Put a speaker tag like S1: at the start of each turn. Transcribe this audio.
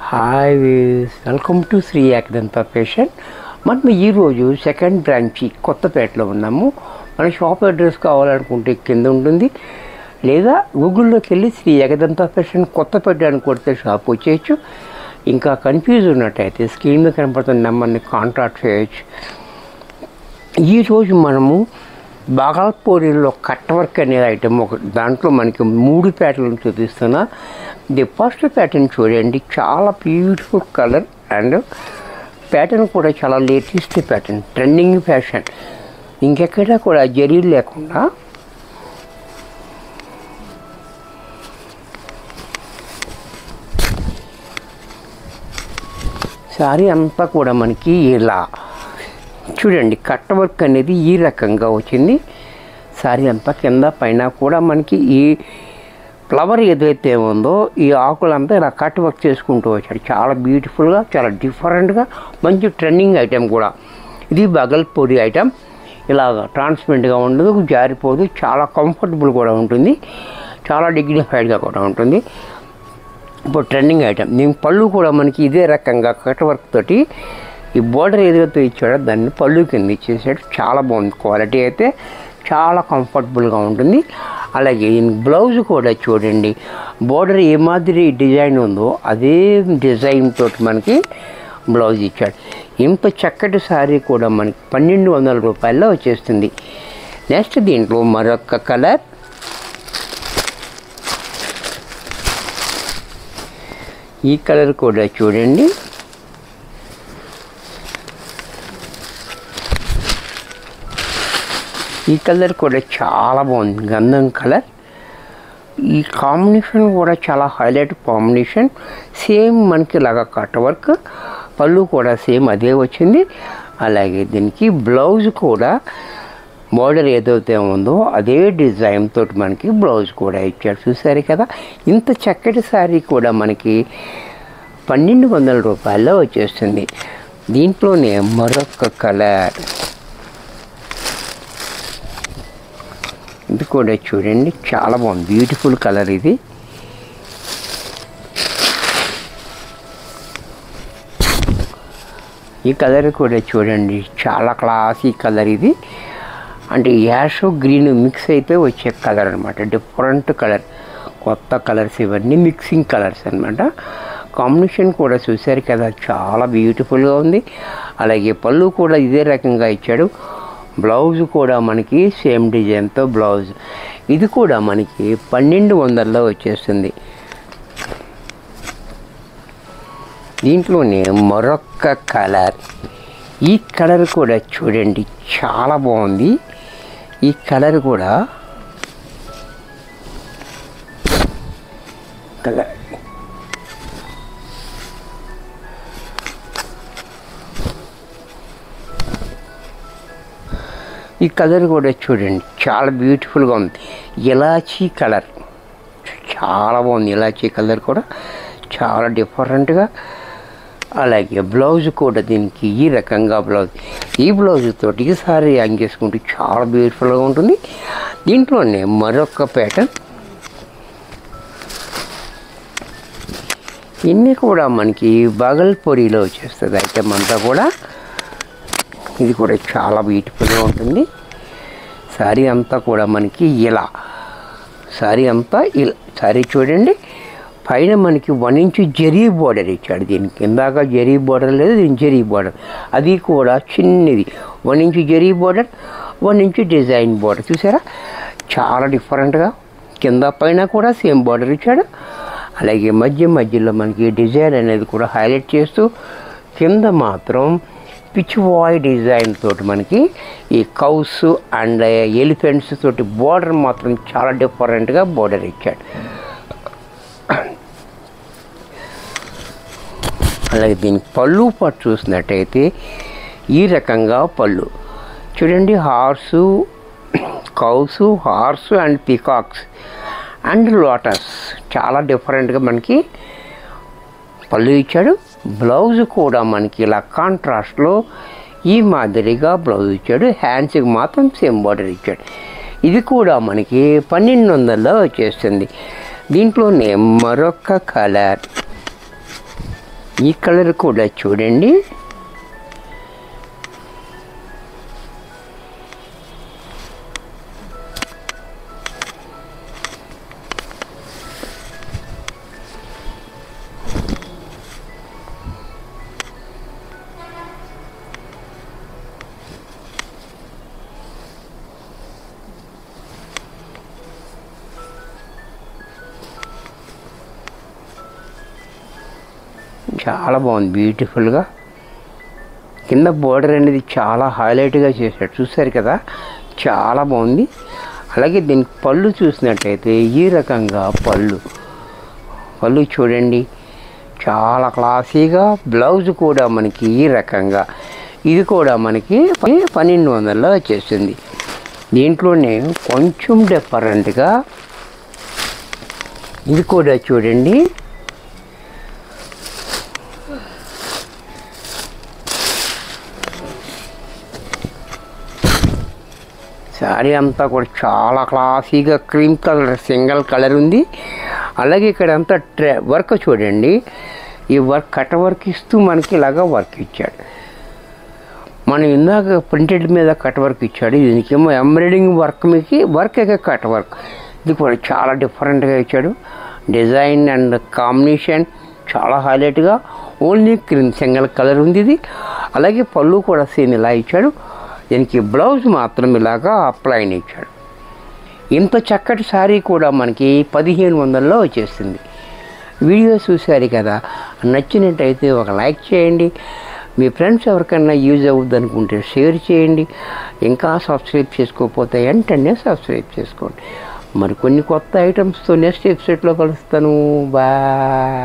S1: Hi welcome to Shri Ekadanta fashion. మనం ఈరోజు second branch కొత్తపేటలో ఉన్నాము. మన షాప్ అడ్రస్ కావాలనుకుంటే కింద ఉంటుంది, లేదా గూగుల్లోకి వెళ్ళి శ్రీ ఏకదంత ఫ్యాషన్ కొత్తపేట అని కొడితే షాప్ వచ్చేయచ్చు. ఇంకా కన్ఫ్యూజ్ ఉన్నట్టయితే స్క్రీన్ మీద కనపడుతున్న నెంబర్ని కాంటాక్ట్ చేయొచ్చు. ఈరోజు మనము బాగల్పూరిలో కట్ వర్క్ అనే ఐటమ్ ఒక దాంట్లో మనకి 3 ప్యాటర్న్లు చూపిస్తున్నా. ది ఫస్ట్ ప్యాటర్న్ చూడండి, చాలా బ్యూటిఫుల్ కలర్ అండ్ ప్యాటర్న్ కూడా చాలా లేటెస్ట్ ప్యాటర్న్, ట్రెండింగ్ ఫ్యాషన్. ఇంకెక్కడా కూడా జరీలు లేకుండా సారీ అంతా కూడా మనకి ఇలా చూడండి, కట్ వర్క్ అనేది ఈ రకంగా వచ్చింది. సారీ అంతా కింద పైన కూడా మనకి ఈ ఫ్లవర్ ఏదైతే ఉందో ఈ ఆకులంతా ఇలా కట్ వర్క్ చేసుకుంటూ వచ్చాడు. చాలా బ్యూటిఫుల్గా, చాలా డిఫరెంట్గా, మంచి ట్రెండింగ్ ఐటెం కూడా. ఇది బగల్పూరి ఐటెం. ఇలాగ ట్రాన్స్పరెంట్గా ఉండదు, జారిపోదు, చాలా కంఫర్టబుల్ కూడా ఉంటుంది, చాలా డిగ్నిఫైడ్గా కూడా ఉంటుంది. ఇప్పుడు ట్రెండింగ్ ఐటెం. దీని పళ్ళు కూడా మనకి ఇదే రకంగా కట్ వర్క్ తోటి ఈ బోర్డర్ ఏదైతే ఇచ్చాడో దాన్ని పళ్ళు కింద ఇచ్చేసాడు. చాలా బాగుంది, క్వాలిటీ అయితే చాలా కంఫర్టబుల్గా ఉంటుంది. అలాగే ఈ బ్లౌజ్ కూడా చూడండి, బోర్డర్ ఏ మాదిరి డిజైన్ ఉందో అదే డిజైన్ తోటి మనకి బ్లౌజ్ ఇచ్చాడు. ఇంత చక్కటి శారీ కూడా మనకి 1200 రూపాయల్లో వచ్చేస్తుంది. నెక్స్ట్ దీంట్లో మరొక కలర్, ఈ కలర్ కూడా చూడండి, ఈ కలర్ కూడా చాలా బాగుంది, గంధం కలర్. ఈ కాంబినేషన్ కూడా చాలా హైలైట్ కాంబినేషన్. సేమ్ మనకి ఇలాగా కట్ వర్క్, పళ్ళు కూడా సేమ్ అదే వచ్చింది. అలాగే దీనికి బ్లౌజ్ కూడా బోర్డర్ ఏదైతే ఉందో అదే డిజైన్ తోటి మనకి బ్లౌజ్ కూడా ఇచ్చాడు. చూసారు కదా, ఇంత చక్కటి శారీ కూడా మనకి 1200 రూపాయల్లో వచ్చేస్తుంది. దీంట్లోనే మరొక కలర్, ఇది కూడా చూడండి, చాలా బాగుంది, బ్యూటిఫుల్ కలర్. ఇది ఈ కలర్ కూడా చూడండి, చాలా క్లాసీ కలర్. ఇది అంటే యాష్ గ్రీన్ మిక్స్ అయితే వచ్చే కలర్ అనమాట, డిఫరెంట్ కలర్, కొత్త కలర్స్ ఇవన్నీ మిక్సింగ్ కలర్స్ అనమాట. కాంబినేషన్ కూడా చూశారు కదా, చాలా బ్యూటిఫుల్గా ఉంది. అలాగే పళ్ళు కూడా ఇదే రకంగా ఇచ్చాడు. బ్లౌజ్ కూడా మనకి సేమ్ డిజైన్తో బ్లౌజ్. ఇది కూడా మనకి 1200లో వచ్చేస్తుంది. దీంట్లోనే మరొక కలర్, ఈ కలర్ కూడా చూడండి, చాలా బాగుంది. ఈ కలర్ కూడా కలర్ ఈ కలర్ కూడా చూడండి, చాలా బ్యూటిఫుల్గా ఉంది. ఇలాచీ కలర్ చాలా బాగుంది, ఇలాచీ కలర్ కూడా చాలా డిఫరెంట్గా. అలాగే బ్లౌజ్ కూడా దీనికి ఈ రకంగా బ్లౌజ్, ఈ బ్లౌజ్ తోటి ఈసారి హ్యాంగ్ చేసుకుంటే చాలా బ్యూటిఫుల్గా ఉంటుంది. దీంట్లోనే మరొక ప్యాటర్న్, ఇన్ని కూడా మనకి బాగల్పూరిలో వచ్చేస్తుంది ఐటమ్ అంతా కూడా. ఇది కూడా చాలా బ్యూటిఫుల్గా ఉంటుంది. శారీ అంతా కూడా మనకి ఇలా, శారీ అంతా ఇలా. శారీ చూడండి, పైన మనకి 1 ఇంచ్ జరీ బోర్డర్ ఇచ్చాడు. దీనికి ఇందాక జరీ బోర్డర్ లేదు, దీని జరీ బోర్డర్, అది కూడా చిన్నది 1 inch zari border, 1 inch design border. చూసారా, చాలా డిఫరెంట్గా కింద పైన కూడా సేమ్ బోర్డర్ ఇచ్చాడు. అలాగే మధ్యలో మనకి డిజైన్ అనేది కూడా హైలైట్ చేస్తూ, కింద మాత్రం పిచ్ వాయ్ డిజైన్ తోటి మనకి ఈ కౌస్ అండ్ ఎలిఫెంట్స్ తోటి బోర్డర్ మాత్రం చాలా డిఫరెంట్గా బోర్డర్ ఇచ్చాడు. అలాగే దీనికి పళ్ళు పాటు చూసినట్టయితే ఈ రకంగా పళ్ళు చూడండి, horse, cows, horse and peacocks and lotus, చాలా డిఫరెంట్గా మనకి పళ్ళు ఇచ్చాడు. బ్లౌజ్ కూడా మనకి ఇలా కాంట్రాస్ట్లో ఈ మాదిరిగా బ్లౌజ్ ఇచ్చాడు. హ్యాండ్స్కి మాత్రం సేమ్ బార్డర్ ఇచ్చాడు. ఇది కూడా మనకి 1200లో వచ్చేస్తుంది. దీంట్లోనే మరొక కలర్, ఈ కలర్ కూడా చూడండి. చాలా బాగుంది, బ్యూటిఫుల్గా. కింద బోర్డర్ అనేది చాలా హైలైట్గా చేశాడు, చూసారు కదా, చాలా బాగుంది. అలాగే దీనికి పళ్ళు చూసినట్టయితే ఈ రకంగా పళ్ళు చూడండి, చాలా క్లాసీగా. బ్లౌజ్ కూడా మనకి ఈ రకంగా, ఇది కూడా మనకి 1200లో వచ్చేసింది. దీంట్లోనే కొంచెం డిఫరెంట్గా ఇది కూడా చూడండి. శారీ అంతా కూడా చాలా క్లాసీగా క్రీమ్ కలర్ సింగిల్ కలర్ ఉంది. అలాగే ఇక్కడ అంతా వర్క్ చూడండి, ఈ వర్క్ కట్ వర్క్ ఇస్తూ మనకి ఇలాగా వర్క్ ఇచ్చాడు. మనం ఇందాక ప్రింటెడ్ మీద కట్ వర్క్ ఇచ్చాడు, దీనికేమో ఎంబ్రాయిడింగ్ వర్క్ కట్ వర్క్. ఇది కూడా చాలా డిఫరెంట్గా ఇచ్చాడు. డిజైన్ అండ్ కాంబినేషన్ చాలా హైలైట్గా. ఓన్లీ క్రీమ్ సింగిల్ కలర్ ఉంది ఇది. అలాగే పళ్ళు కూడా సేమ్ ఇలా ఇచ్చాడు. దీనికి బ్లౌజ్ మాత్రం ఇలాగా ప్లైన్ ఇచ్చాడు. ఇంత చక్కటి శారీ కూడా మనకి 1500లో వచ్చేస్తుంది. వీడియో చూశారు కదా, నచ్చినట్టయితే ఒక లైక్ చేయండి. మీ ఫ్రెండ్స్ ఎవరికైనా యూజ్ అవుద్ది అనుకుంటే షేర్ చేయండి. ఇంకా సబ్స్క్రైబ్ చేసుకోకపోతే వెంటనే సబ్స్క్రైబ్ చేసుకోండి. మరి కొన్ని కొత్త ఐటమ్స్తో నెక్స్ట్ ఎపిసోడ్లో కలుస్తాను. బాయ్.